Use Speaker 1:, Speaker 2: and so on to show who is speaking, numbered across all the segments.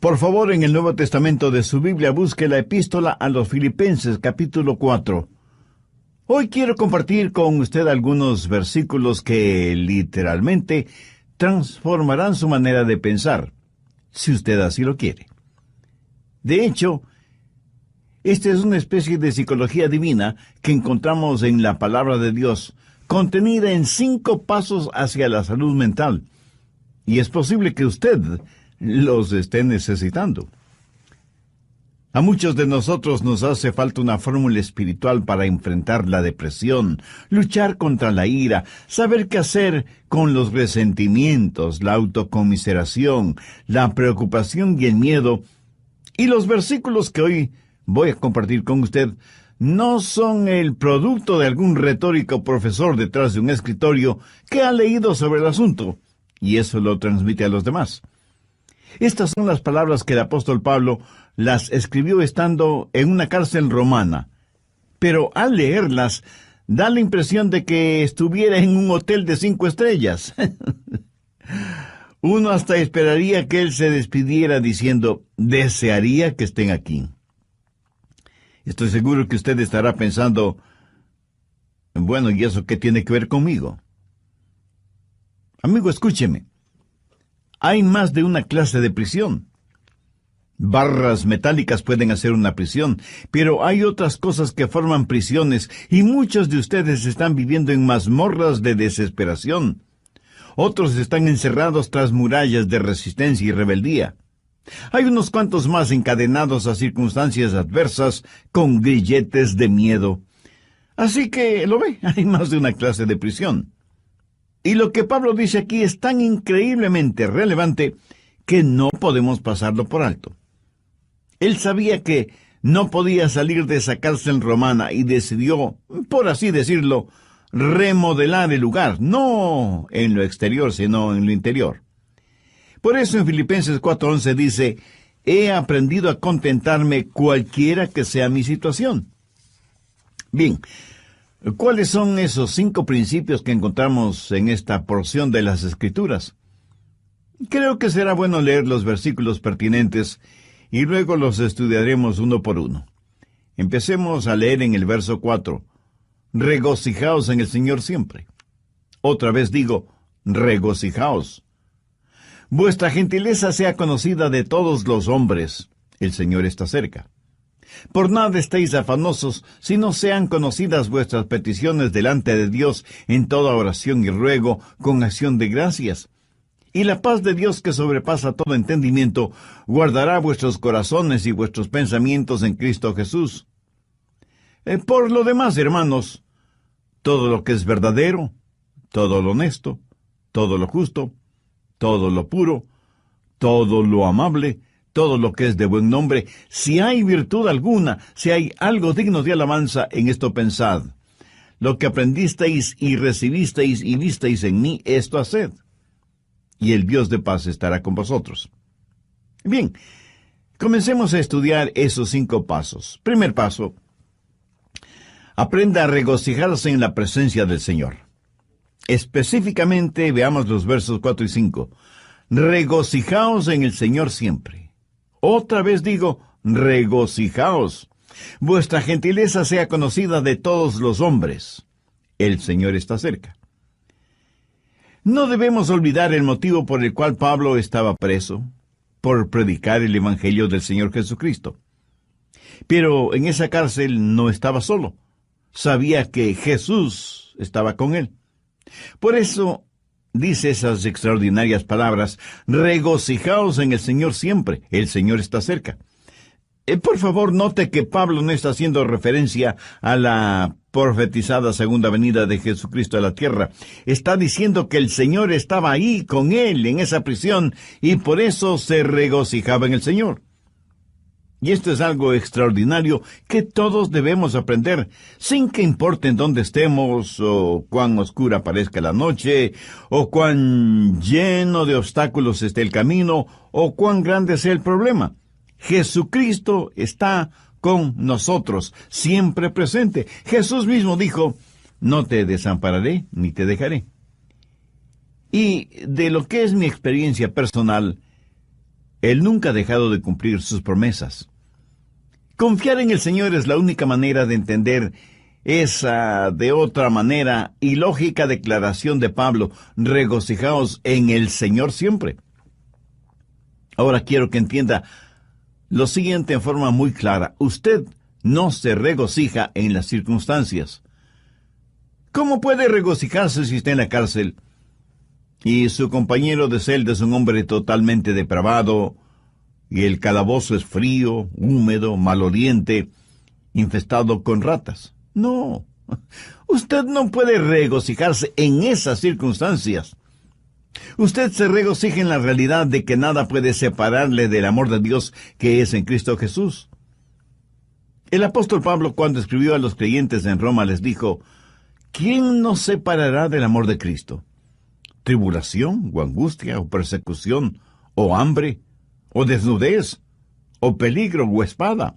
Speaker 1: Por favor, en el Nuevo Testamento de su Biblia, busque la epístola a los Filipenses, capítulo 4. Hoy quiero compartir con usted algunos versículos que literalmente transformarán su manera de pensar, si usted así lo quiere. De hecho, esta es una especie de psicología divina que encontramos en la palabra de Dios, contenida en 5 pasos hacia la salud mental. Y es posible que usted los esté necesitando. A muchos de nosotros nos hace falta una fórmula espiritual para enfrentar la depresión, luchar contra la ira, saber qué hacer con los resentimientos, la autocomiseración, la preocupación y el miedo. Y los versículos que hoy voy a compartir con usted no son el producto de algún retórico profesor detrás de un escritorio que ha leído sobre el asunto, y eso lo transmite a los demás. Estas son las palabras que el apóstol Pablo las escribió estando en una cárcel romana. Pero al leerlas, da la impresión de que estuviera en un hotel de 5 estrellas. Uno hasta esperaría que él se despidiera diciendo, desearía que estén aquí. Estoy seguro que usted estará pensando, bueno, ¿y eso qué tiene que ver conmigo? Amigo, escúcheme. Hay más de una clase de prisión. Barras metálicas pueden hacer una prisión, pero hay otras cosas que forman prisiones, y muchos de ustedes están viviendo en mazmorras de desesperación. Otros están encerrados tras murallas de resistencia y rebeldía. Hay unos cuantos más encadenados a circunstancias adversas con grilletes de miedo. Así que, lo ve, hay más de una clase de prisión. Y lo que Pablo dice aquí es tan increíblemente relevante que no podemos pasarlo por alto. Él sabía que no podía salir de esa cárcel romana y decidió, por así decirlo, remodelar el lugar, no en lo exterior, sino en lo interior. Por eso en Filipenses 4:11 dice, he aprendido a contentarme cualquiera que sea mi situación. Bien, ¿cuáles son esos 5 principios que encontramos en esta porción de las Escrituras? Creo que será bueno leer los versículos pertinentes y luego los estudiaremos uno por uno. Empecemos a leer en el verso 4. Regocijaos en el Señor siempre. Otra vez digo, regocijaos. Vuestra gentileza sea conocida de todos los hombres. El Señor está cerca. Por nada estéis afanosos, sino sean conocidas vuestras peticiones delante de Dios en toda oración y ruego, con acción de gracias. Y la paz de Dios, que sobrepasa todo entendimiento, guardará vuestros corazones y vuestros pensamientos en Cristo Jesús. Por lo demás, hermanos, todo lo que es verdadero, todo lo honesto, todo lo justo, todo lo puro, todo lo amable, todo lo que es de buen nombre, si hay virtud alguna, si hay algo digno de alabanza, en esto pensad. Lo que aprendisteis y recibisteis y visteis en mí, esto haced. Y el Dios de paz estará con vosotros. Bien, comencemos a estudiar esos 5 pasos. Primer paso, aprenda a regocijarse en la presencia del Señor. Específicamente, veamos los versos 4 y 5. Regocijaos en el Señor siempre. Otra vez digo, regocijaos. Vuestra gentileza sea conocida de todos los hombres. El Señor está cerca. No debemos olvidar el motivo por el cual Pablo estaba preso, por predicar el Evangelio del Señor Jesucristo. Pero en esa cárcel no estaba solo. Sabía que Jesús estaba con él. Por eso dice esas extraordinarias palabras, regocijaos en el Señor siempre, el Señor está cerca. Por favor, note que Pablo no está haciendo referencia a la profetizada segunda venida de Jesucristo a la tierra. Está diciendo que el Señor estaba ahí con él en esa prisión y por eso se regocijaba en el Señor. Y esto es algo extraordinario que todos debemos aprender, sin que importe en dónde estemos, o cuán oscura parezca la noche, o cuán lleno de obstáculos esté el camino, o cuán grande sea el problema. Jesucristo está con nosotros, siempre presente. Jesús mismo dijo, no te desampararé ni te dejaré. Y de lo que es mi experiencia personal, Él nunca ha dejado de cumplir sus promesas. Confiar en el Señor es la única manera de entender esa de otra manera y lógica declaración de Pablo: regocijaos en el Señor siempre. Ahora quiero que entienda lo siguiente en forma muy clara: usted no se regocija en las circunstancias. ¿Cómo puede regocijarse si está en la cárcel y su compañero de celda es un hombre totalmente depravado, y el calabozo es frío, húmedo, maloliente, infestado con ratas? No, usted no puede regocijarse en esas circunstancias. Usted se regocija en la realidad de que nada puede separarle del amor de Dios que es en Cristo Jesús. El apóstol Pablo, cuando escribió a los creyentes en Roma, les dijo: ¿quién nos separará del amor de Cristo? ¿Tribulación, o angustia, o persecución, o hambre, o desnudez, o peligro, o espada?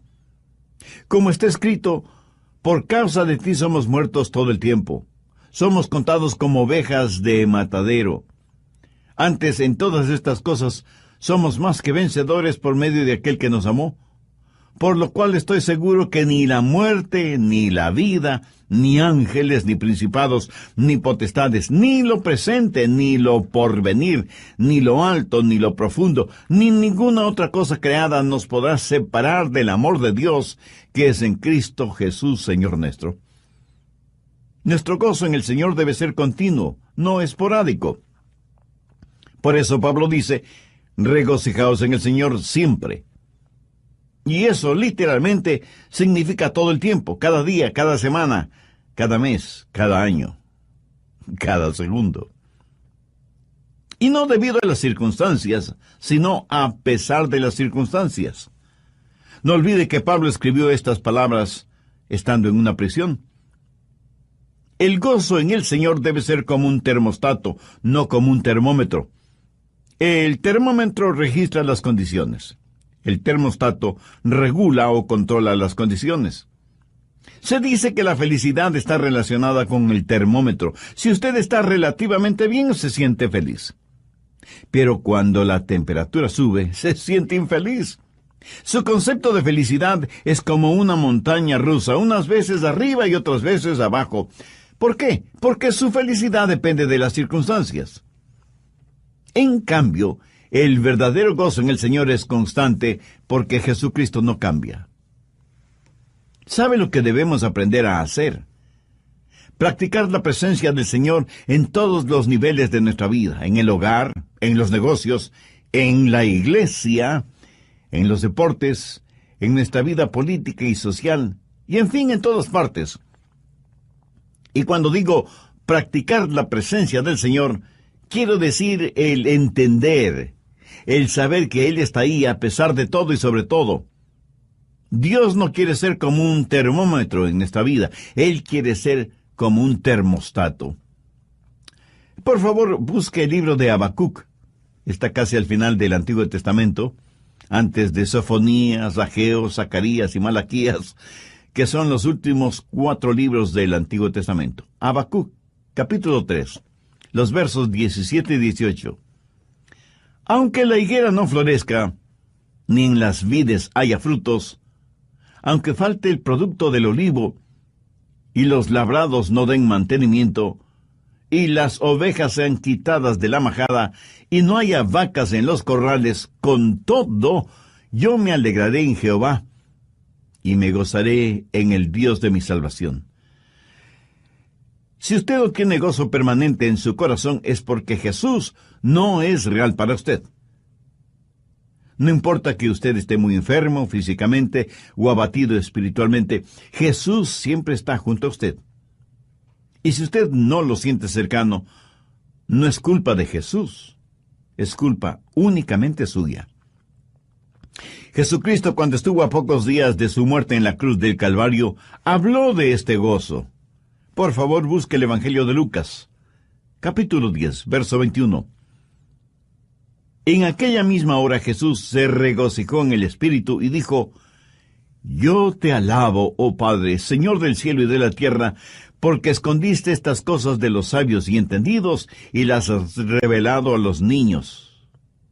Speaker 1: Como está escrito: por causa de ti somos muertos todo el tiempo. Somos contados como ovejas de matadero. Antes, en todas estas cosas, somos más que vencedores por medio de aquel que nos amó. Por lo cual estoy seguro que ni la muerte, ni la vida, ni ángeles, ni principados, ni potestades, ni lo presente, ni lo porvenir, ni lo alto, ni lo profundo, ni ninguna otra cosa creada nos podrá separar del amor de Dios que es en Cristo Jesús, Señor nuestro. Nuestro gozo en el Señor debe ser continuo, no esporádico. Por eso Pablo dice: regocijaos en el Señor siempre. Y eso literalmente significa todo el tiempo, cada día, cada semana, cada mes, cada año, cada segundo. Y no debido a las circunstancias, sino a pesar de las circunstancias. No olvide que Pablo escribió estas palabras estando en una prisión. El gozo en el Señor debe ser como un termostato, no como un termómetro. El termómetro registra las condiciones. El termostato regula o controla las condiciones. Se dice que la felicidad está relacionada con el termómetro. Si usted está relativamente bien, se siente feliz. Pero cuando la temperatura sube, se siente infeliz. Su concepto de felicidad es como una montaña rusa, unas veces arriba y otras veces abajo. ¿Por qué? Porque su felicidad depende de las circunstancias. En cambio, el verdadero gozo en el Señor es constante, porque Jesucristo no cambia. ¿Sabe lo que debemos aprender a hacer? Practicar la presencia del Señor en todos los niveles de nuestra vida, en el hogar, en los negocios, en la iglesia, en los deportes, en nuestra vida política y social, y en fin, en todas partes. Y cuando digo practicar la presencia del Señor, quiero decir el entender, el saber que Él está ahí a pesar de todo y sobre todo. Dios no quiere ser como un termómetro en nuestra vida. Él quiere ser como un termostato. Por favor, busque el libro de Habacuc. Está casi al final del Antiguo Testamento, antes de Sofonías, Ageo, Zacarías y Malaquías, que son los últimos 4 libros del Antiguo Testamento. Habacuc, capítulo 3, los versos 17 y 18. Aunque la higuera no florezca, ni en las vides haya frutos, aunque falte el producto del olivo, y los labrados no den mantenimiento, y las ovejas sean quitadas de la majada, y no haya vacas en los corrales, con todo, yo me alegraré en Jehová, y me gozaré en el Dios de mi salvación. Si usted no tiene gozo permanente en su corazón, es porque Jesús no es real para usted. No importa que usted esté muy enfermo físicamente o abatido espiritualmente, Jesús siempre está junto a usted. Y si usted no lo siente cercano, no es culpa de Jesús, es culpa únicamente suya. Jesucristo, cuando estuvo a pocos días de su muerte en la cruz del Calvario, habló de este gozo. Por favor, busque el Evangelio de Lucas, capítulo 10, verso 21. En aquella misma hora Jesús se regocijó en el Espíritu y dijo: Yo te alabo, oh Padre, Señor del cielo y de la tierra, porque escondiste estas cosas de los sabios y entendidos y las has revelado a los niños.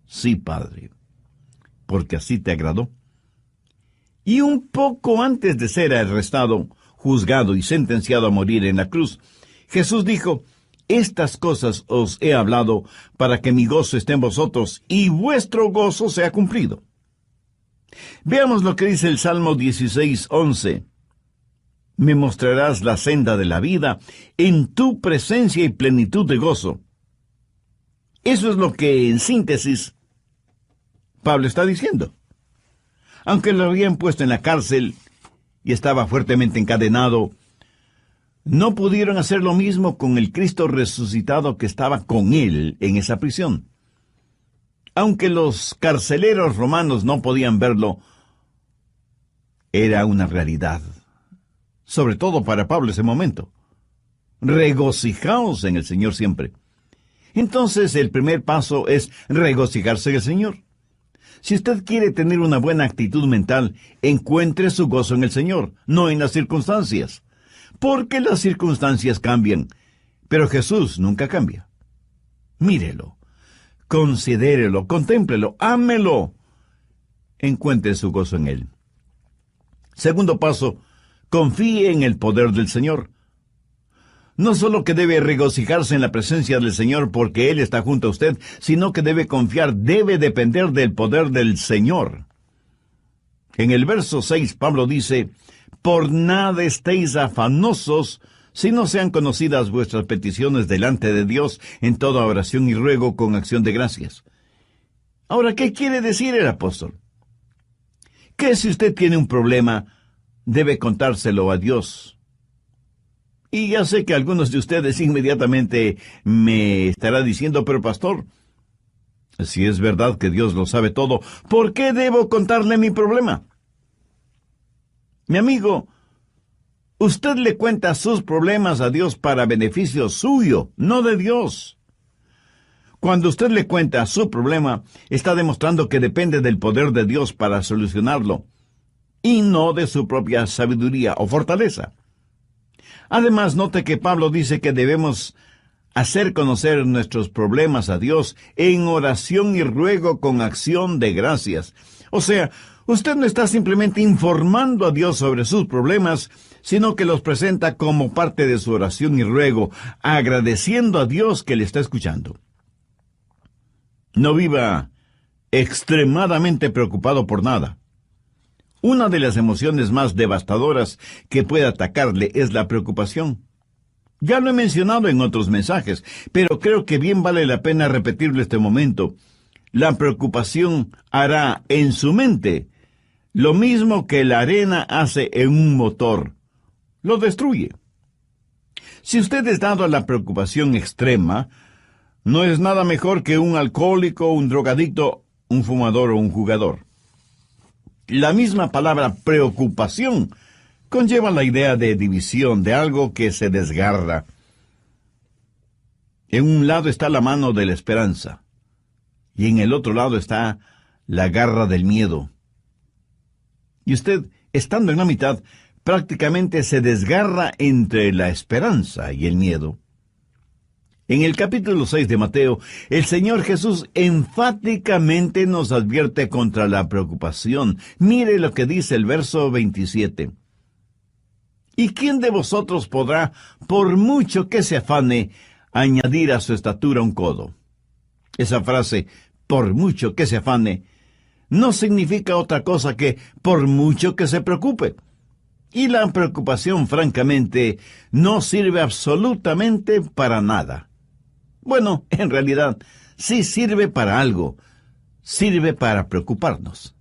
Speaker 1: Sí, Padre. porque así te agradó. Y un poco antes de ser arrestado, juzgado y sentenciado a morir en la cruz, Jesús dijo: estas cosas os he hablado para que mi gozo esté en vosotros y vuestro gozo sea cumplido. Veamos lo que dice el Salmo 16:11. Me mostrarás la senda de la vida, en tu presencia y plenitud de gozo. Eso es lo que, en síntesis, Pablo está diciendo. Aunque lo habían puesto en la cárcel y estaba fuertemente encadenado, no pudieron hacer lo mismo con el Cristo resucitado que estaba con él en esa prisión. Aunque los carceleros romanos no podían verlo, era una realidad, sobre todo para Pablo ese momento. Regocijaos en el Señor siempre. Entonces, el primer paso es regocijarse en el Señor. Si usted quiere tener una buena actitud mental, encuentre su gozo en el Señor, no en las circunstancias. Porque las circunstancias cambian, pero Jesús nunca cambia. Mírelo, considérelo, contémplelo, ámelo. Encuentre su gozo en Él. Segundo paso, confíe en el poder del Señor. No solo que debe regocijarse en la presencia del Señor porque Él está junto a usted, sino que debe confiar, debe depender del poder del Señor. En el verso 6, Pablo dice: por nada estéis afanosos, si no sean conocidas vuestras peticiones delante de Dios en toda oración y ruego con acción de gracias. Ahora, ¿qué quiere decir el apóstol? Que si usted tiene un problema, debe contárselo a Dios. Y ya sé que algunos de ustedes inmediatamente me estará diciendo: pero pastor, si es verdad que Dios lo sabe todo, ¿por qué debo contarle mi problema? Mi amigo, usted le cuenta sus problemas a Dios para beneficio suyo, no de Dios. Cuando usted le cuenta su problema, está demostrando que depende del poder de Dios para solucionarlo, y no de su propia sabiduría o fortaleza. Además, note que Pablo dice que debemos hacer conocer nuestros problemas a Dios en oración y ruego con acción de gracias. O sea, usted no está simplemente informando a Dios sobre sus problemas, sino que los presenta como parte de su oración y ruego, agradeciendo a Dios que le está escuchando. No viva extremadamente preocupado por nada. Una de las emociones más devastadoras que puede atacarle es la preocupación. Ya lo he mencionado en otros mensajes, pero creo que bien vale la pena repetirlo este momento. La preocupación hará en su mente lo mismo que la arena hace en un motor. Lo destruye. Si usted es dado a la preocupación extrema, no es nada mejor que un alcohólico, un drogadicto, un fumador o un jugador. La misma palabra preocupación conlleva la idea de división, de algo que se desgarra. En un lado está la mano de la esperanza, y en el otro lado está la garra del miedo. Y usted, estando en la mitad, prácticamente se desgarra entre la esperanza y el miedo. En el capítulo 6 de Mateo, el Señor Jesús enfáticamente nos advierte contra la preocupación. Mire lo que dice el verso 27. ¿Y quién de vosotros podrá, por mucho que se afane, añadir a su estatura un codo? Esa frase, por mucho que se afane, no significa otra cosa que por mucho que se preocupe. Y la preocupación, francamente, no sirve absolutamente para nada. Bueno, en realidad, sí sirve para algo. Sirve para preocuparnos.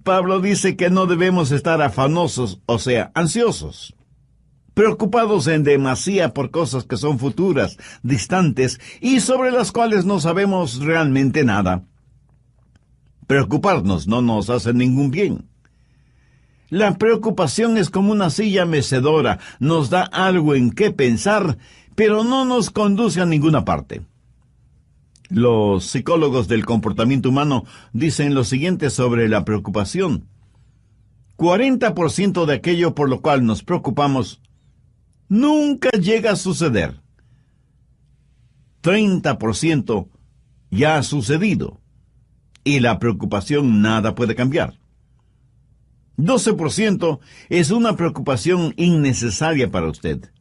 Speaker 1: Pablo dice que no debemos estar afanosos, o sea, ansiosos, preocupados en demasía por cosas que son futuras, distantes, y sobre las cuales no sabemos realmente nada. Preocuparnos no nos hace ningún bien. La preocupación es como una silla mecedora, nos da algo en qué pensar, pero no nos conduce a ninguna parte. Los psicólogos del comportamiento humano dicen lo siguiente sobre la preocupación. 40% de aquello por lo cual nos preocupamos nunca llega a suceder. 30% ya ha sucedido. y la preocupación nada puede cambiar. 12% es una preocupación innecesaria para usted.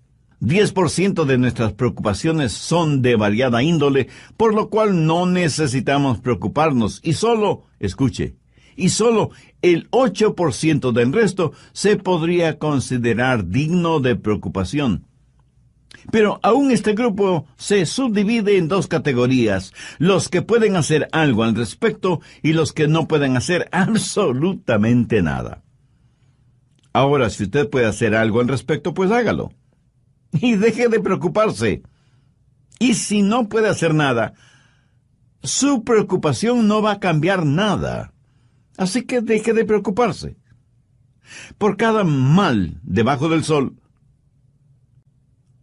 Speaker 1: 10% de nuestras preocupaciones son de variada índole, por lo cual no necesitamos preocuparnos. Y solo, escuche, y solo el 8% del resto se podría considerar digno de preocupación. Pero aún este grupo se subdivide en dos categorías: los que pueden hacer algo al respecto y los que no pueden hacer absolutamente nada. Ahora, si usted puede hacer algo al respecto, pues hágalo. Y deje de preocuparse. Y si no puede hacer nada, su preocupación no va a cambiar nada. Así que deje de preocuparse. Por cada mal debajo del sol,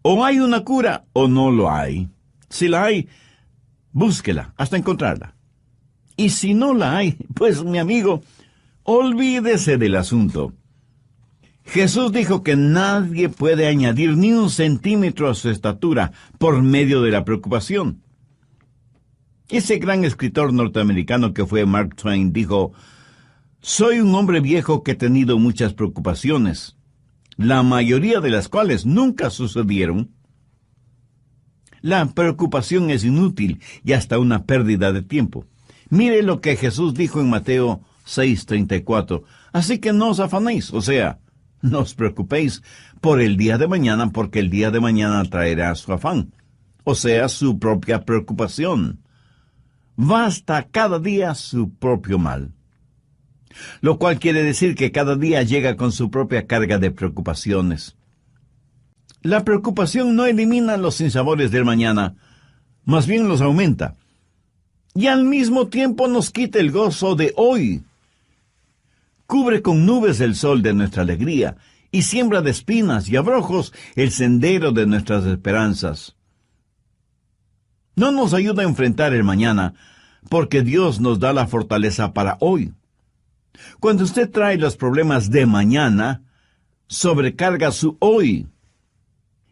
Speaker 1: o hay una cura o no lo hay. Si la hay, búsquela hasta encontrarla. Y si no la hay, pues mi amigo, olvídese del asunto. Jesús dijo que nadie puede añadir ni un centímetro a su estatura por medio de la preocupación. Ese gran escritor norteamericano que fue Mark Twain dijo: «Soy un hombre viejo que he tenido muchas preocupaciones, la mayoría de las cuales nunca sucedieron». La preocupación es inútil y hasta una pérdida de tiempo. Mire lo que Jesús dijo en Mateo 6:34. «Así que no os afanéis», o sea, no os preocupéis por el día de mañana, porque el día de mañana traerá su afán, o sea, su propia preocupación. Basta cada día su propio mal. Lo cual quiere decir que cada día llega con su propia carga de preocupaciones. La preocupación no elimina los sinsabores del mañana, más bien los aumenta. Y al mismo tiempo nos quita el gozo de hoy. Cubre con nubes el sol de nuestra alegría y siembra de espinas y abrojos el sendero de nuestras esperanzas. No nos ayuda a enfrentar el mañana, porque Dios nos da la fortaleza para hoy. Cuando usted trae los problemas de mañana, sobrecarga su hoy.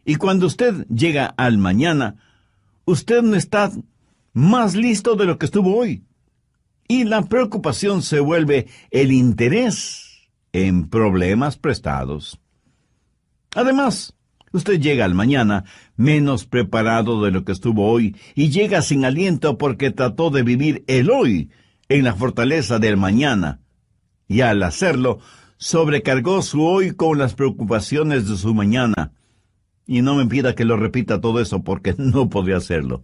Speaker 1: Y cuando usted llega al mañana, usted no está más listo de lo que estuvo hoy. Y la preocupación se vuelve el interés en problemas prestados. Además, usted llega al mañana menos preparado de lo que estuvo hoy y llega sin aliento porque trató de vivir el hoy en la fortaleza del mañana. Y al hacerlo, sobrecargó su hoy con las preocupaciones de su mañana. Y no me pida que lo repita todo eso porque no podría hacerlo.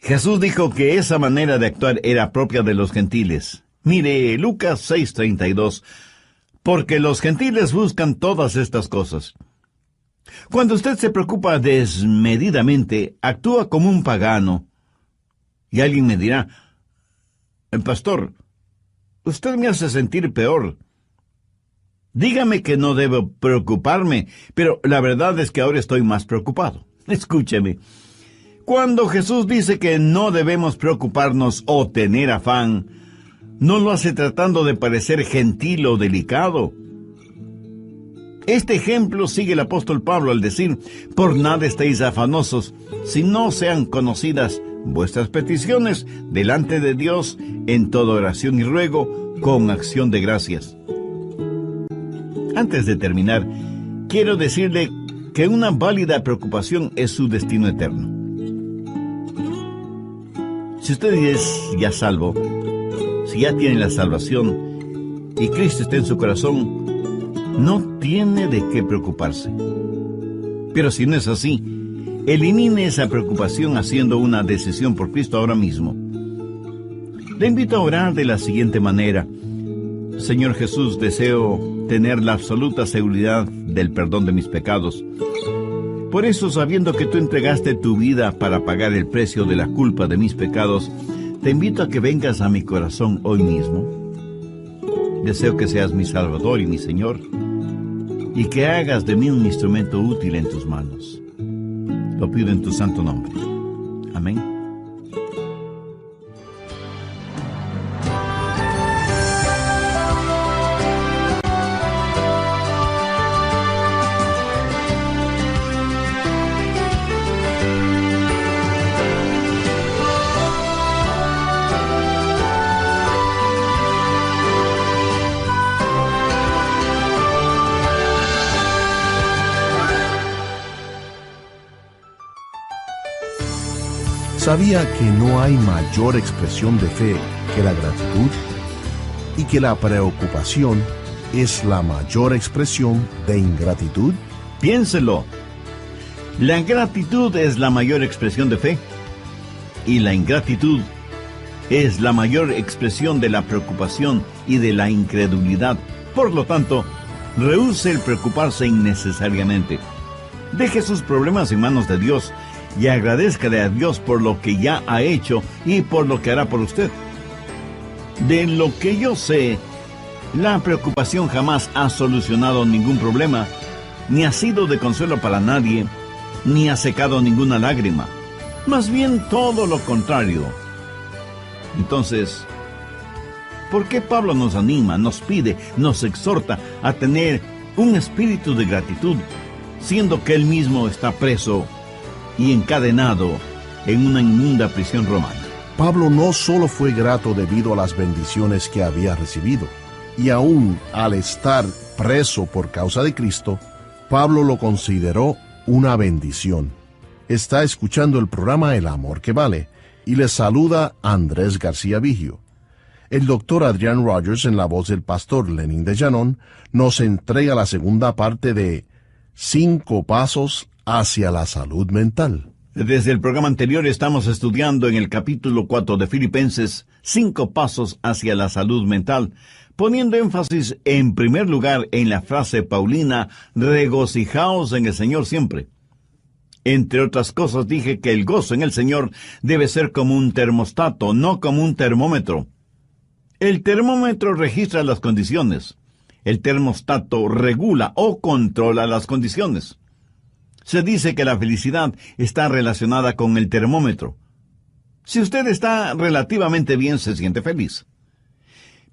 Speaker 1: Jesús dijo que esa manera de actuar era propia de los gentiles. Mire, Lucas 6:32, porque los gentiles buscan todas estas cosas. Cuando usted se preocupa desmedidamente, actúa como un pagano. Y alguien me dirá: «Pastor, usted me hace sentir peor. Dígame que no debo preocuparme, pero la verdad es que ahora estoy más preocupado». Escúcheme. Cuando Jesús dice que no debemos preocuparnos o tener afán, no lo hace tratando de parecer gentil o delicado. Este ejemplo sigue el apóstol Pablo al decir: «Por nada estéis afanosos, si no sean conocidas vuestras peticiones delante de Dios en toda oración y ruego con acción de gracias». Antes de terminar, quiero decirle que una válida preocupación es su destino eterno. Si usted es ya salvo, si ya tiene la salvación y Cristo está en su corazón, no tiene de qué preocuparse. Pero si no es así, elimine esa preocupación haciendo una decisión por Cristo ahora mismo. Le invito a orar de la siguiente manera: Señor Jesús, deseo tener la absoluta seguridad del perdón de mis pecados. Por eso, sabiendo que tú entregaste tu vida para pagar el precio de la culpa de mis pecados, te invito a que vengas a mi corazón hoy mismo. Deseo que seas mi Salvador y mi Señor, y que hagas de mí un instrumento útil en tus manos. Lo pido en tu santo nombre. Amén.
Speaker 2: ¿Sabía que no hay mayor expresión de fe que la gratitud? ¿Y que la preocupación es la mayor expresión de ingratitud?
Speaker 1: Piénselo. La gratitud es la mayor expresión de fe y la ingratitud es la mayor expresión de la preocupación y de la incredulidad. Por lo tanto, rehúse el preocuparse innecesariamente. Deje sus problemas en manos de Dios y agradézcale a Dios por lo que ya ha hecho y por lo que hará por usted. De lo que yo sé, la preocupación jamás ha solucionado ningún problema, ni ha sido de consuelo para nadie, ni ha secado ninguna lágrima. Más bien todo lo contrario. Entonces, ¿por qué Pablo nos anima, nos pide, nos exhorta a tener un espíritu de gratitud, siendo que él mismo está preso y encadenado en una inmunda prisión romana?
Speaker 2: Pablo no solo fue grato debido a las bendiciones que había recibido, y aún al estar preso por causa de Cristo, Pablo lo consideró una bendición. Está escuchando el programa El Amor que Vale, y le saluda Andrés García Vigio. El doctor Adrian Rogers, en la voz del pastor Lenín de Llanón, nos entrega la segunda parte de 5 pasos hacia la salud mental.
Speaker 1: Desde el programa anterior estamos estudiando en el capítulo 4 de Filipenses 5 pasos hacia la salud mental, poniendo énfasis en primer lugar en la frase paulina, regocijaos en el Señor siempre. Entre otras cosas dije que el gozo en el Señor debe ser como un termostato, no como un termómetro. El termómetro registra las condiciones. El termostato regula o controla las condiciones. Se dice que la felicidad está relacionada con el termómetro. Si usted está relativamente bien, se siente feliz.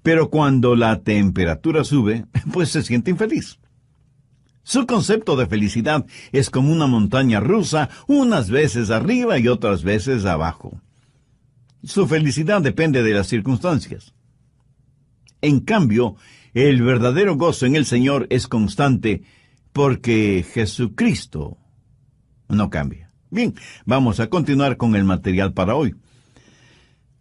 Speaker 1: Pero cuando la temperatura sube, pues se siente infeliz. Su concepto de felicidad es como una montaña rusa, unas veces arriba y otras veces abajo. Su felicidad depende de las circunstancias. En cambio, el verdadero gozo en el Señor es constante porque Jesucristo no cambia. Bien, vamos a continuar con el material para hoy.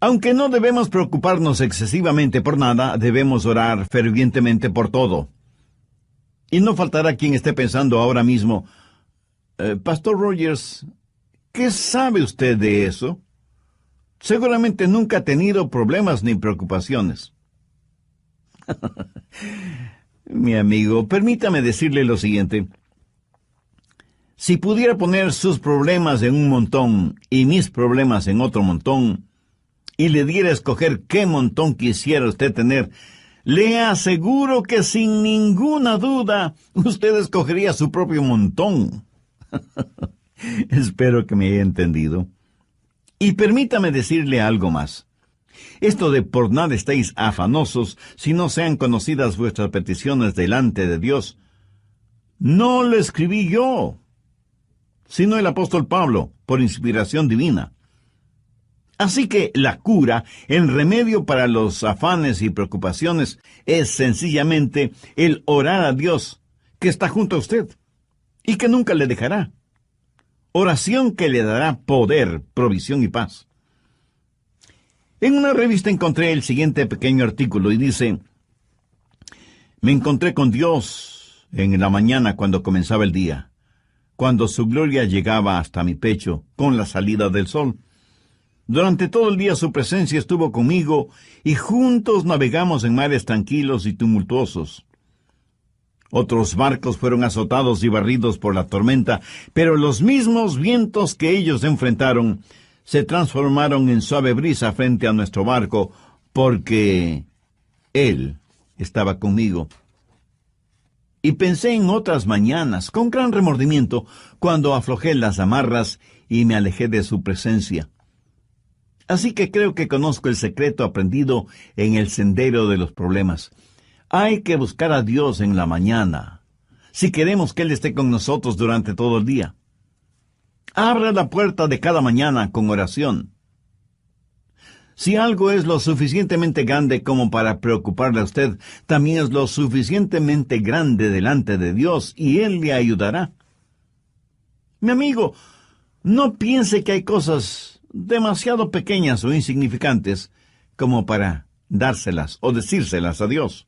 Speaker 1: Aunque no debemos preocuparnos excesivamente por nada, debemos orar fervientemente por todo. Y no faltará quien esté pensando ahora mismo, Pastor Rogers, ¿qué sabe usted de eso? Seguramente nunca ha tenido problemas ni preocupaciones. Mi amigo, permítame decirle lo siguiente. Si pudiera poner sus problemas en un montón y mis problemas en otro montón, y le diera a escoger qué montón quisiera usted tener, le aseguro que sin ninguna duda usted escogería su propio montón. Espero que me haya entendido. Y permítame decirle algo más. Esto de por nada estéis afanosos si no sean conocidas vuestras peticiones delante de Dios, no lo escribí yo, sino el apóstol Pablo, por inspiración divina. Así que la cura, el remedio para los afanes y preocupaciones, es sencillamente el orar a Dios, que está junto a usted, y que nunca le dejará. Oración que le dará poder, provisión y paz. En una revista encontré el siguiente pequeño artículo y dice: me encontré con Dios en la mañana cuando comenzaba el día, cuando su gloria llegaba hasta mi pecho con la salida del sol. Durante todo el día su presencia estuvo conmigo y juntos navegamos en mares tranquilos y tumultuosos. Otros barcos fueron azotados y barridos por la tormenta, pero los mismos vientos que ellos enfrentaron se transformaron en suave brisa frente a nuestro barco, porque Él estaba conmigo. Y pensé en otras mañanas, con gran remordimiento, cuando aflojé las amarras y me alejé de su presencia. Así que creo que conozco el secreto aprendido en el sendero de los problemas. Hay que buscar a Dios en la mañana, si queremos que Él esté con nosotros durante todo el día. Abra la puerta de cada mañana con oración. Si algo es lo suficientemente grande como para preocuparle a usted, también es lo suficientemente grande delante de Dios, y Él le ayudará. Mi amigo, no piense que hay cosas demasiado pequeñas o insignificantes como para dárselas o decírselas a Dios.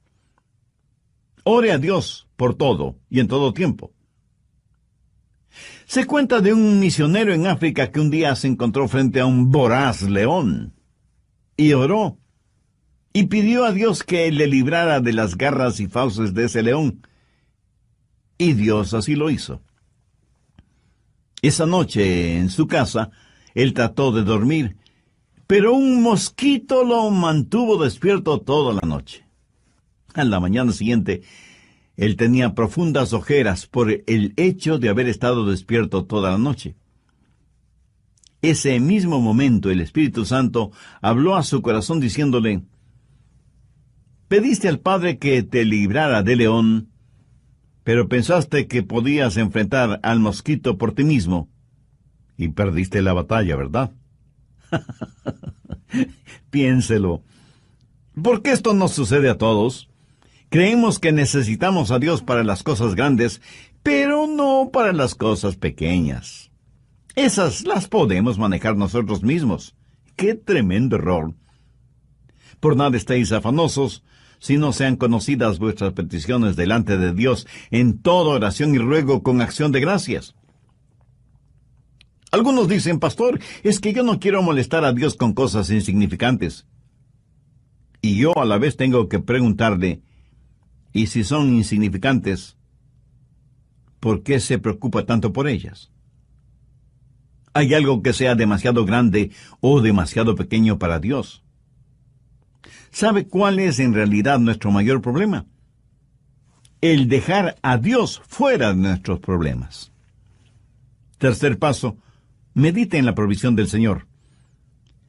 Speaker 1: Ore a Dios por todo y en todo tiempo. Se cuenta de un misionero en África que un día se encontró frente a un voraz león y oró y pidió a Dios que le librara de las garras y fauces de ese león. Y Dios así lo hizo. Esa noche, en su casa, él trató de dormir, pero un mosquito lo mantuvo despierto toda la noche. A la mañana siguiente, él tenía profundas ojeras por el hecho de haber estado despierto toda la noche. Ese mismo momento el Espíritu Santo habló a su corazón diciéndole: pediste al Padre que te librara del león, pero pensaste que podías enfrentar al mosquito por ti mismo, y perdiste la batalla, ¿verdad? Piénselo. ¿Por qué esto nos sucede a todos? Creemos que necesitamos a Dios para las cosas grandes, pero no para las cosas pequeñas. Esas las podemos manejar nosotros mismos. ¡Qué tremendo error! Por nada estéis afanosos, si no sean conocidas vuestras peticiones delante de Dios en toda oración y ruego con acción de gracias. Algunos dicen: pastor, es que yo no quiero molestar a Dios con cosas insignificantes. Y yo a la vez tengo que preguntarle: ¿y si son insignificantes, por qué se preocupa tanto por ellas? ¿Hay algo que sea demasiado grande o demasiado pequeño para Dios? ¿Sabe cuál es en realidad nuestro mayor problema? El dejar a Dios fuera de nuestros problemas. Tercer paso: medite en la provisión del Señor.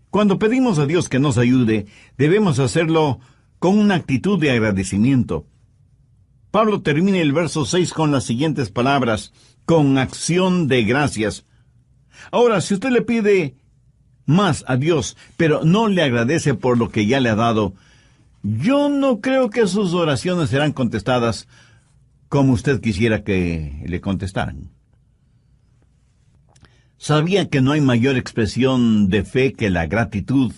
Speaker 1: Cuando pedimos a Dios que nos ayude, debemos hacerlo con una actitud de agradecimiento. Pablo termina el verso 6 con las siguientes palabras: con acción de gracias. Ahora, si usted le pide más a Dios, pero no le agradece por lo que ya le ha dado, yo no creo que sus oraciones serán contestadas como usted quisiera que le contestaran. ¿Sabía que no hay mayor expresión de fe que la gratitud,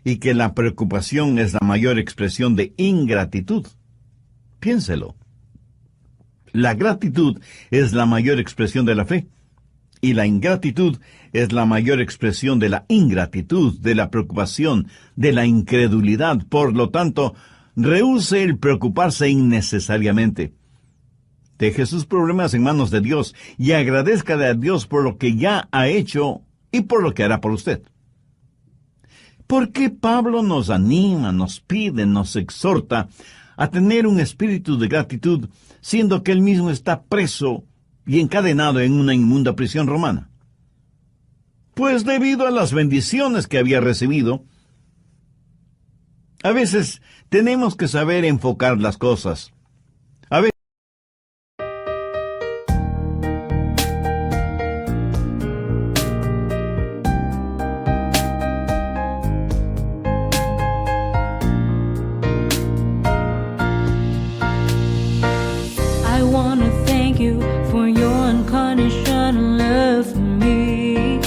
Speaker 1: y que la preocupación es la mayor expresión de ingratitud? Piénselo. La gratitud es la mayor expresión de la fe, y la ingratitud es la mayor expresión de la ingratitud, de la preocupación, de la incredulidad. Por lo tanto, rehúse el preocuparse innecesariamente. Deje sus problemas en manos de Dios y agradézcale a Dios por lo que ya ha hecho y por lo que hará por usted. ¿Por qué Pablo nos anima, nos pide, nos exhorta a tener un espíritu de gratitud, siendo que él mismo está preso y encadenado en una inmunda prisión romana? Pues debido a las bendiciones que había recibido. A veces tenemos que saber enfocar las cosas. A veces
Speaker 3: I want to thank you for your unconditional love for me.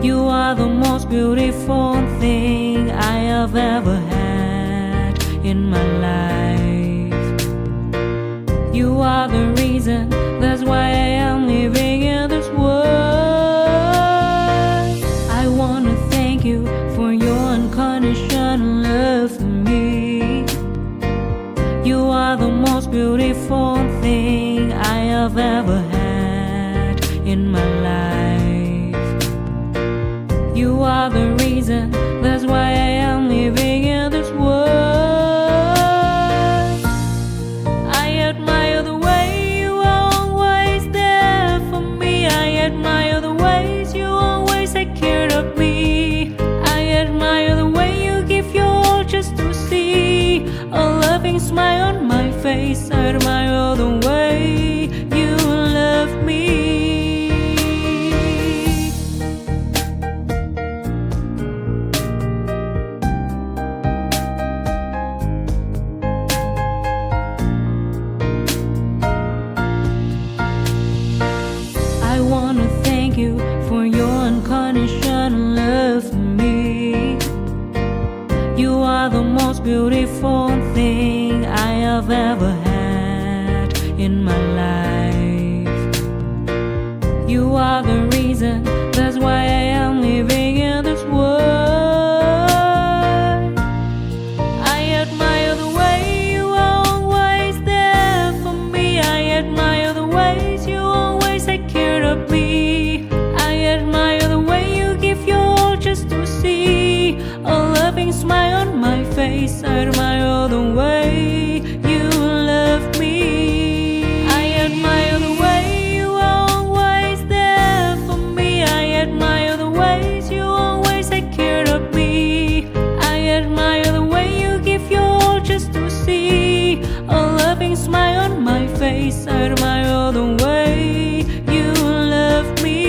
Speaker 3: You are the most beautiful thing I have ever had in my life. You are the reason, that's why I am living in this world. I want to thank you for your unconditional love for me. You are the most beautiful thing I have ever had in my life. You are the reason, that's why I am living in this world. I admire the way you are always there for me. I admire the ways you always take care of me. I admire the way you give your all just to see a loving smile on my face. I admire the way you love me. most beautiful thing I have ever had in my life. You are the reason, that's why I am living in this world. I admire the way you are always there for me. I admire the ways you always take care of me. I admire the way you give your all just to see a loving smile on my face. I admire the way you love me. I admire the way you are always there for me. I admire the ways you always take care of me. I admire the way you give your all just to see a loving smile on my face. I admire the way you love me.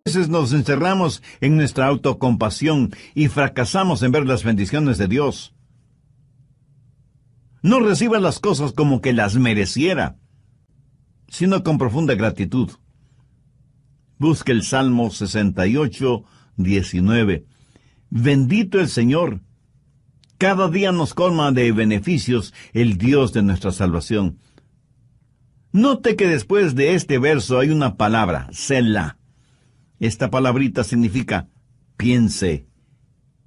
Speaker 1: A veces nos encerramos en nuestra autocompasión y fracasamos en ver las bendiciones de Dios. No reciba las cosas como que las mereciera, sino con profunda gratitud. Busque el Salmo 68, 19. Bendito el Señor. Cada día nos colma de beneficios el Dios de nuestra salvación. Note que después de este verso hay una palabra, Selah. Esta palabrita significa piense,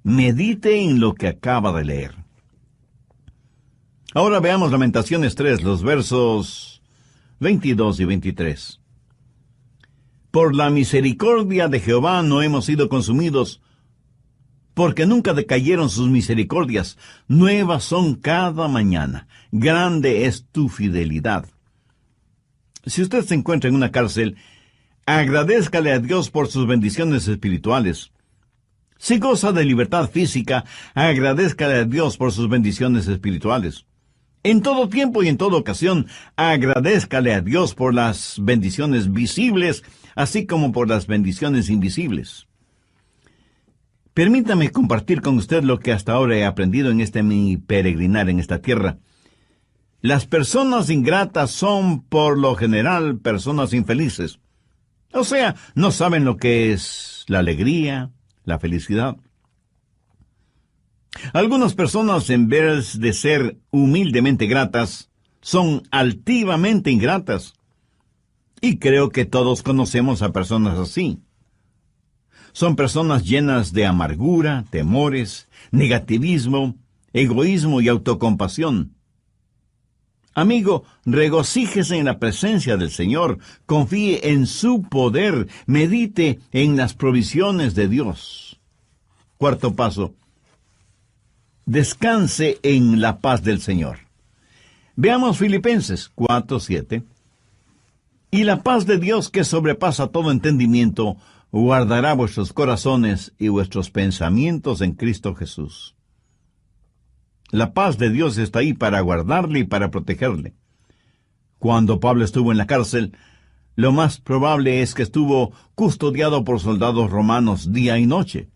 Speaker 1: medite en lo que acaba de leer. Ahora veamos Lamentaciones 3, los versos 22 y 23. Por la misericordia de Jehová no hemos sido consumidos, porque nunca decayeron sus misericordias. Nuevas son cada mañana. Grande es tu fidelidad. Si usted se encuentra en una cárcel, agradézcale a Dios por sus bendiciones espirituales. Si goza de libertad física, agradézcale a Dios por sus bendiciones espirituales. En todo tiempo y en toda ocasión, agradézcale a Dios por las bendiciones visibles, así como por las bendiciones invisibles. Permítame compartir con usted lo que hasta ahora he aprendido en mi peregrinar en esta tierra. Las personas ingratas son, por lo general, personas infelices. O sea, no saben lo que es la alegría, la felicidad. Algunas personas, en vez de ser humildemente gratas, son altivamente ingratas. Y creo que todos conocemos a personas así. Son personas llenas de amargura, temores, negativismo, egoísmo y autocompasión. Amigo, regocíjese en la presencia del Señor, confíe en su poder, medite en las provisiones de Dios. Cuarto paso, descanse en la paz del Señor. Veamos Filipenses 4:7. Y la paz de Dios, que sobrepasa todo entendimiento, guardará vuestros corazones y vuestros pensamientos en Cristo Jesús. La paz de Dios está ahí para guardarle y para protegerle. Cuando Pablo estuvo en la cárcel, lo más probable es que estuvo custodiado por soldados romanos día y noche.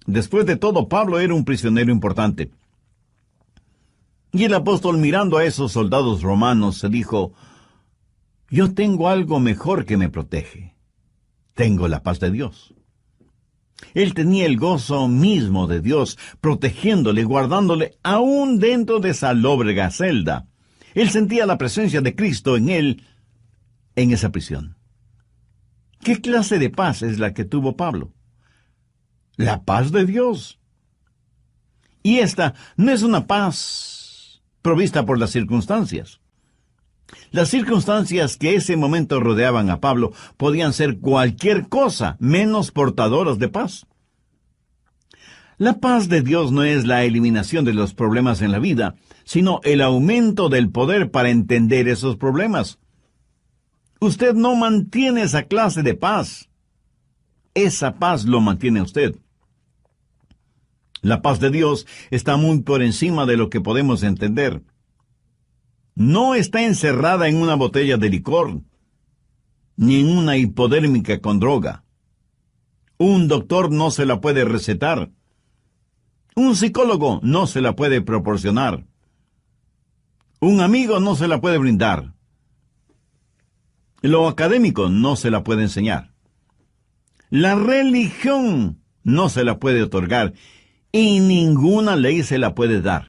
Speaker 1: Después de todo, Pablo era un prisionero importante. Y el apóstol, mirando a esos soldados romanos, se dijo: yo tengo algo mejor que me protege. Tengo la paz de Dios. Él tenía el gozo mismo de Dios, protegiéndole, guardándole, aún dentro de esa lóbrega celda. Él sentía la presencia de Cristo en él, en esa prisión. ¿Qué clase de paz es la que tuvo Pablo? La paz de Dios. Y esta no es una paz provista por las circunstancias. Las circunstancias que ese momento rodeaban a Pablo podían ser cualquier cosa menos portadoras de paz. La paz de Dios no es la eliminación de los problemas en la vida, sino el aumento del poder para entender esos problemas. Usted no mantiene esa clase de paz. Esa paz lo mantiene usted. La paz de Dios está muy por encima de lo que podemos entender. No está encerrada en una botella de licor, ni en una hipodérmica con droga. Un doctor no se la puede recetar. Un psicólogo no se la puede proporcionar. Un amigo no se la puede brindar. Lo académico no se la puede enseñar. La religión no se la puede otorgar y ninguna ley se la puede dar.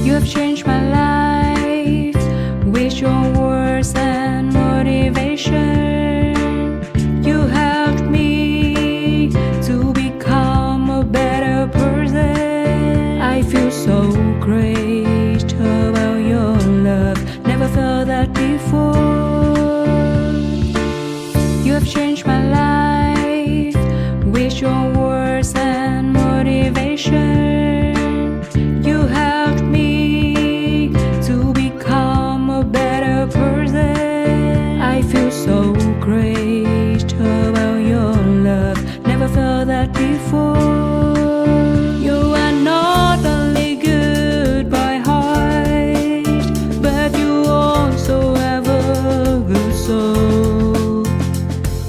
Speaker 3: You have changed my life with your words and motivation. You helped me to become a better person. I feel so great about your love. Never felt that before. You have changed my life with your words and motivation. You helped me to become a better person. I feel so great about your love. Never felt that before. You are not only good by heart, but you also have a good soul.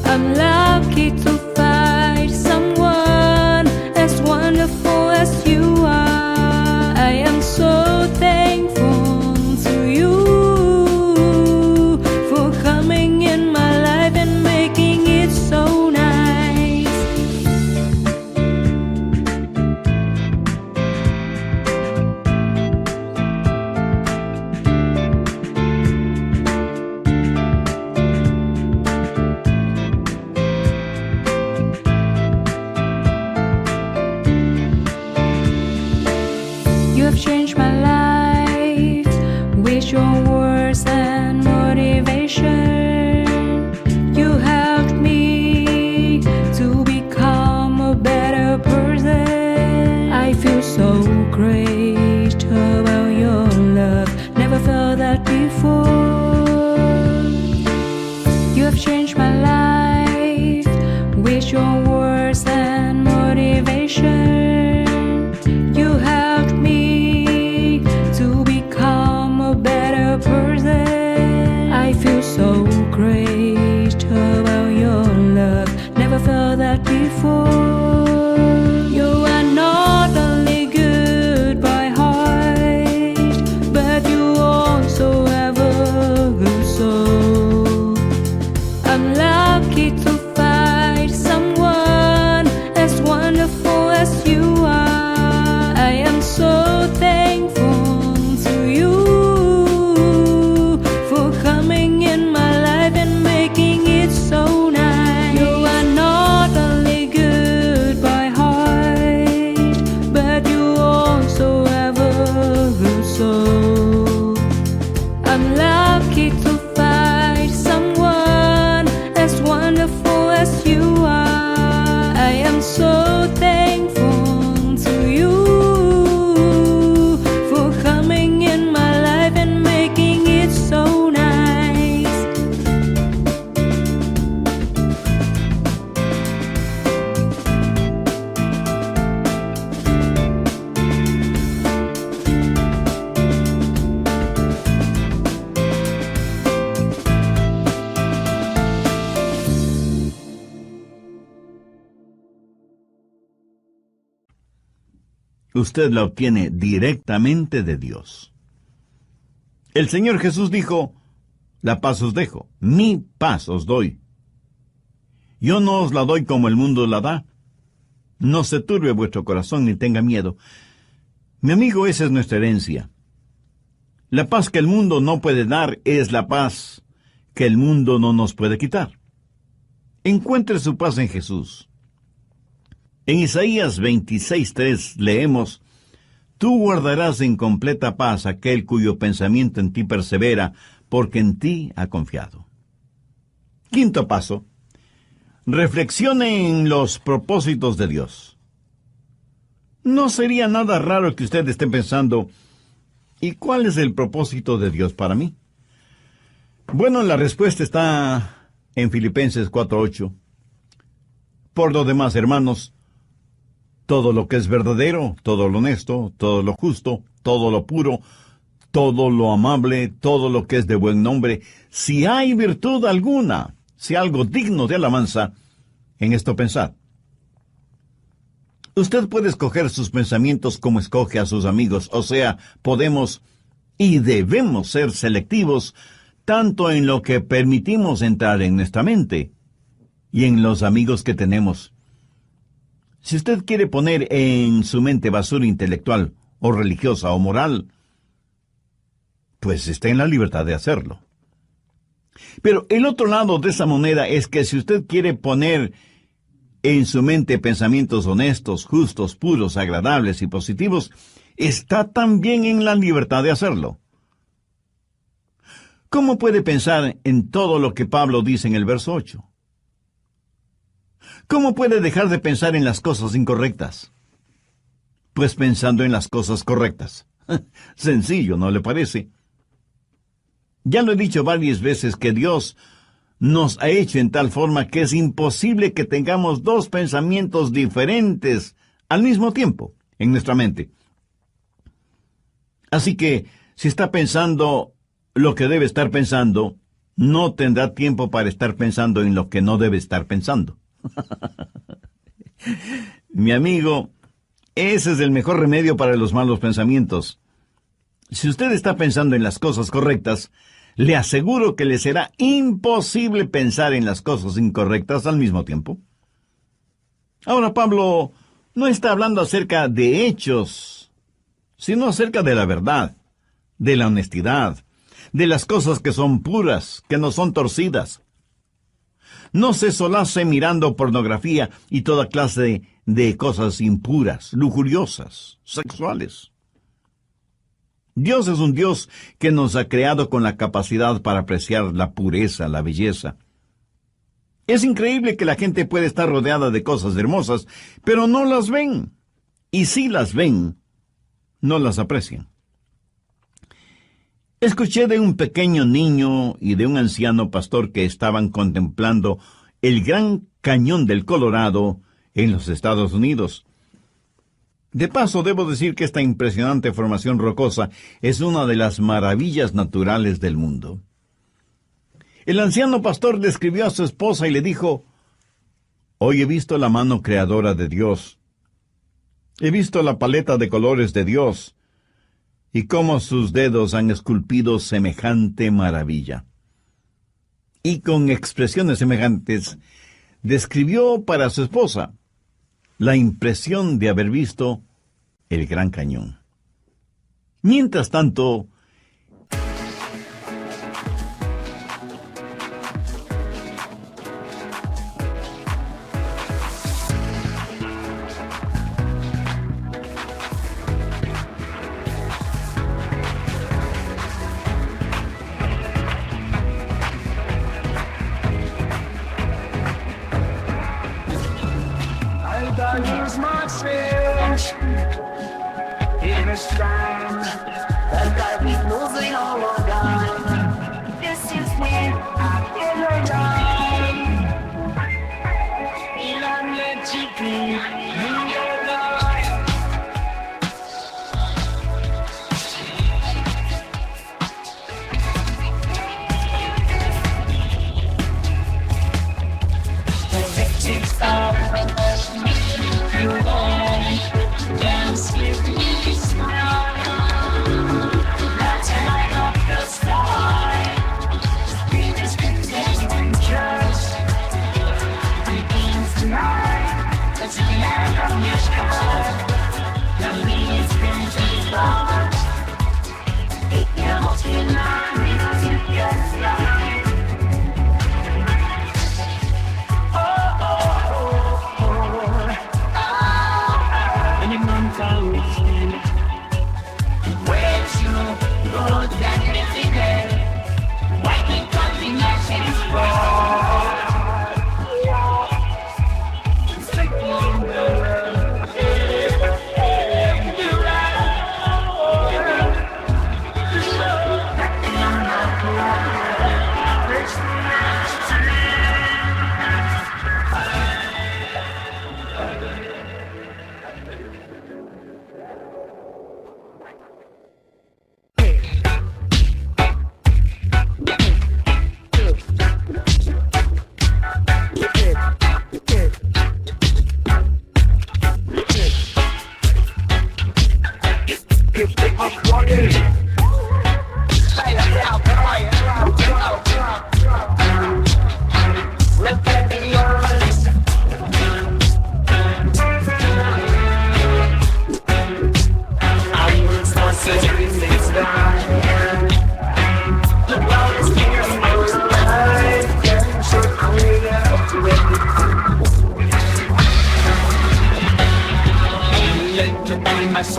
Speaker 3: I'm lucky to find someone as wonderful as you are. I am so thankful to you for coming in my life and making it so nice. You have changed my life with your words and motivation. You helped me to become a better person. I feel so great about your love. Never felt that before. You have changed my life with your words and motivation. You helped me to become a better person. I feel so great about your love. Never felt that before. You are not only good by heart, but you also have a good soul. I'm lucky to find someone as wonderful as you are. I am so thankful to you for coming in my life and making it so nice. You are not only good by heart, but you also have a good soul. I'm lucky to find someone as wonderful as you are. I am so thankful to you for coming in my life and making it so nice.
Speaker 1: Usted la obtiene directamente de Dios. El Señor Jesús dijo, la paz os dejo, mi paz os doy. Yo no os la doy como el mundo la da. No se turbe vuestro corazón ni tenga miedo. Mi amigo, esa es nuestra herencia. La paz que el mundo no puede dar es la paz que el mundo no nos puede quitar. Encuentre su paz en Jesús. En Isaías 26:3 leemos, Tú guardarás en completa paz aquel cuyo pensamiento en ti persevera, porque en ti ha confiado. Quinto paso. Reflexione en los propósitos de Dios. No sería nada raro que usted esté pensando, ¿y cuál es el propósito de Dios para mí? Bueno, la respuesta está en Filipenses 4:8. Por lo demás, hermanos, todo lo que es verdadero, todo lo honesto, todo lo justo, todo lo puro, todo lo amable, todo lo que es de buen nombre, si hay virtud alguna, si algo digno de alabanza, en esto pensad. Usted puede escoger sus pensamientos como escoge a sus amigos, o sea, podemos y debemos ser selectivos tanto en lo que permitimos entrar en nuestra mente y en los amigos que tenemos. Si usted quiere poner en su mente basura intelectual o religiosa o moral, pues está en la libertad de hacerlo. Pero el otro lado de esa moneda es que si usted quiere poner en su mente pensamientos honestos, justos, puros, agradables y positivos, está también en la libertad de hacerlo. ¿Cómo puede pensar en todo lo que Pablo dice en el verso 8? ¿Cómo puede dejar de pensar en las cosas incorrectas? Pues pensando en las cosas correctas. Sencillo, ¿no le parece? Ya lo he dicho varias veces que Dios nos ha hecho en tal forma que es imposible que tengamos dos pensamientos diferentes al mismo tiempo en nuestra mente. Así que, si está pensando lo que debe estar pensando, no tendrá tiempo para estar pensando en lo que no debe estar pensando. Mi amigo, ese es el mejor remedio para los malos pensamientos. Si usted está pensando en las cosas correctas, le aseguro que le será imposible pensar en las cosas incorrectas al mismo tiempo. Ahora, Pablo no está hablando acerca de hechos, sino acerca de la verdad, de la honestidad, de las cosas que son puras, que no son torcidas. No se solace mirando pornografía y toda clase de cosas impuras, lujuriosas, sexuales. Dios es un Dios que nos ha creado con la capacidad para apreciar la pureza, la belleza. Es increíble que la gente puede estar rodeada de cosas hermosas, pero no las ven. Y si las ven, no las aprecian. Escuché de un pequeño niño y de un anciano pastor que estaban contemplando el Gran Cañón del Colorado en los Estados Unidos. De paso, debo decir que esta impresionante formación rocosa es una de las maravillas naturales del mundo. El anciano pastor le escribió a su esposa y le dijo: «Hoy he visto la mano creadora de Dios. He visto la paleta de colores de Dios y cómo sus dedos han esculpido semejante maravilla». Y con expresiones semejantes, describió para su esposa la impresión de haber visto el Gran Cañón. Mientras tanto,
Speaker 4: Use myself in a storm that I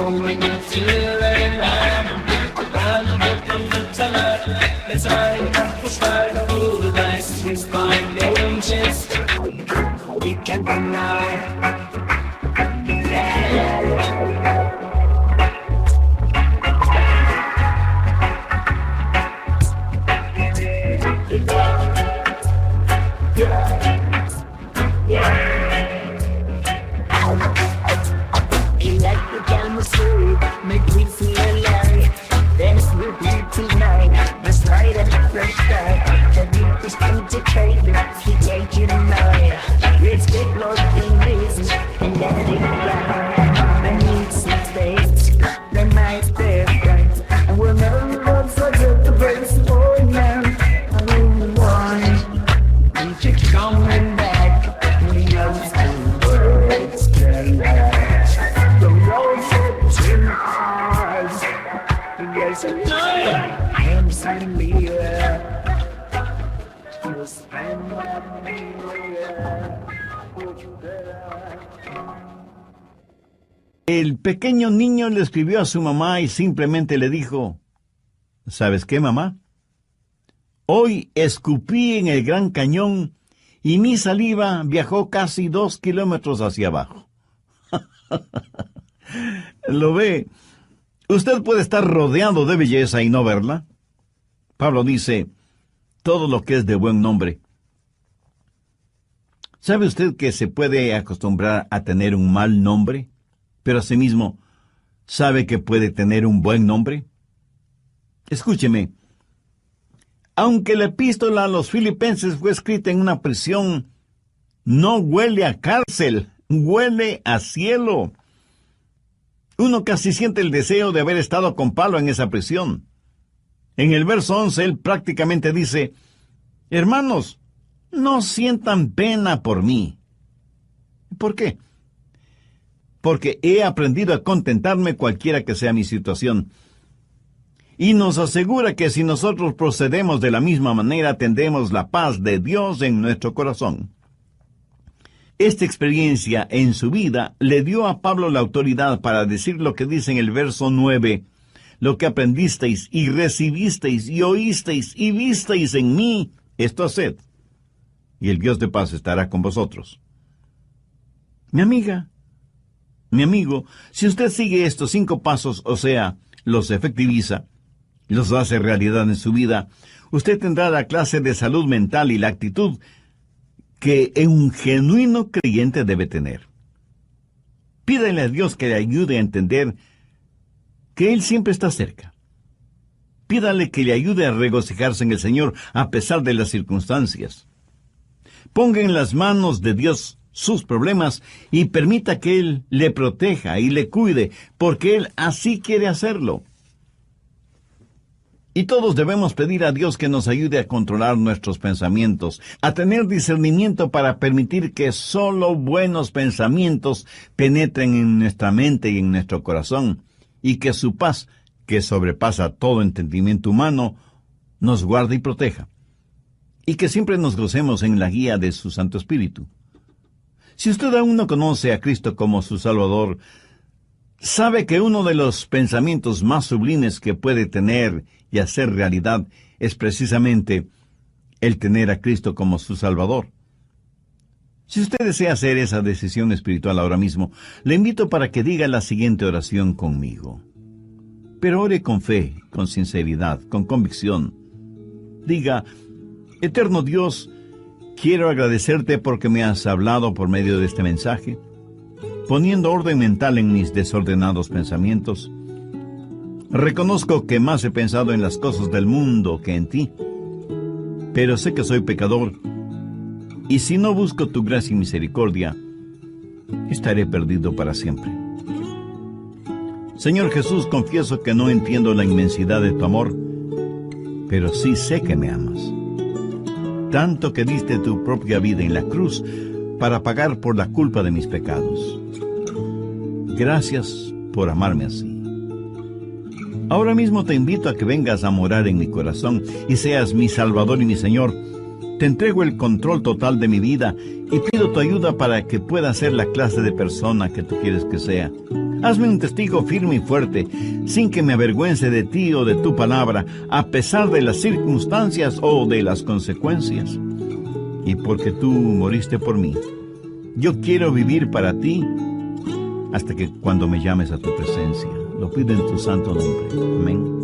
Speaker 4: So when you feel very high, run with the little light. Let's ride up the slide, roll the dice, let's find the angels. We can deny. Make me feel alive. Dance with me tonight. Let's ride a different sky. The beat is integrated. We take you tonight. Let's get lost in this and let it fly. I need some space. The night's different, and we'll never forget the best boy now. I don't want we keep coming back. We know the words can last. The road in ours. Yes, I'm sending me you spend me
Speaker 1: El pequeño niño le escribió a su mamá y simplemente le dijo, ¿sabes qué, mamá? Hoy escupí en el Gran Cañón y mi saliva viajó casi 2 kilómetros hacia abajo. ¿Lo ve? Usted puede estar rodeado de belleza y no verla. Pablo dice, todo lo que es de buen nombre. ¿Sabe usted que se puede acostumbrar a tener un mal nombre? Pero asimismo, ¿sabe que puede tener un buen nombre? Escúcheme. Aunque la epístola a los Filipenses fue escrita en una prisión, no huele a cárcel, huele a cielo. Uno casi siente el deseo de haber estado con Pablo en esa prisión. En el verso 11, él prácticamente dice, hermanos, no sientan pena por mí. ¿Por qué? Porque he aprendido a contentarme cualquiera que sea mi situación. Y nos asegura que si nosotros procedemos de la misma manera, tendremos la paz de Dios en nuestro corazón. Esta experiencia en su vida le dio a Pablo la autoridad para decir lo que dice en el verso 9, lo que aprendisteis y recibisteis y oísteis y visteis en mí, esto haced, y el Dios de paz estará con vosotros. Mi amiga, mi amigo, si usted sigue estos 5 pasos, o sea, los efectiviza, los hace realidad en su vida, usted tendrá la clase de salud mental y la actitud que un genuino creyente debe tener. Pídale a Dios que le ayude a entender que Él siempre está cerca. Pídale que le ayude a regocijarse en el Señor a pesar de las circunstancias. Ponga en las manos de Dios sus problemas y permita que Él le proteja y le cuide, porque Él así quiere hacerlo. Y todos debemos pedir a Dios que nos ayude a controlar nuestros pensamientos, a tener discernimiento para permitir que solo buenos pensamientos penetren en nuestra mente y en nuestro corazón, y que su paz, que sobrepasa todo entendimiento humano, nos guarde y proteja, y que siempre nos gocemos en la guía de su Santo Espíritu. Si usted aún no conoce a Cristo como su Salvador, sabe que uno de los pensamientos más sublimes que puede tener y hacer realidad es precisamente el tener a Cristo como su Salvador. Si usted desea hacer esa decisión espiritual ahora mismo, le invito para que diga la siguiente oración conmigo. Pero ore con fe, con sinceridad, con convicción. Diga, Eterno Dios, quiero agradecerte porque me has hablado por medio de este mensaje, poniendo orden mental en mis desordenados pensamientos. Reconozco que más he pensado en las cosas del mundo que en ti, pero sé que soy pecador, y si no busco tu gracia y misericordia, estaré perdido para siempre. Señor Jesús, confieso que no entiendo la inmensidad de tu amor, pero sí sé que me amas. Tanto que diste tu propia vida en la cruz para pagar por la culpa de mis pecados. Gracias por amarme así. Ahora mismo te invito a que vengas a morar en mi corazón y seas mi Salvador y mi Señor, Te entrego el control total de mi vida y pido tu ayuda para que pueda ser la clase de persona que tú quieres que sea. Hazme un testigo firme y fuerte, sin que me avergüence de ti o de tu palabra, a pesar de las circunstancias o de las consecuencias. Y porque tú moriste por mí, yo quiero vivir para ti hasta que cuando me llames a tu presencia. Lo pido en tu santo nombre. Amén.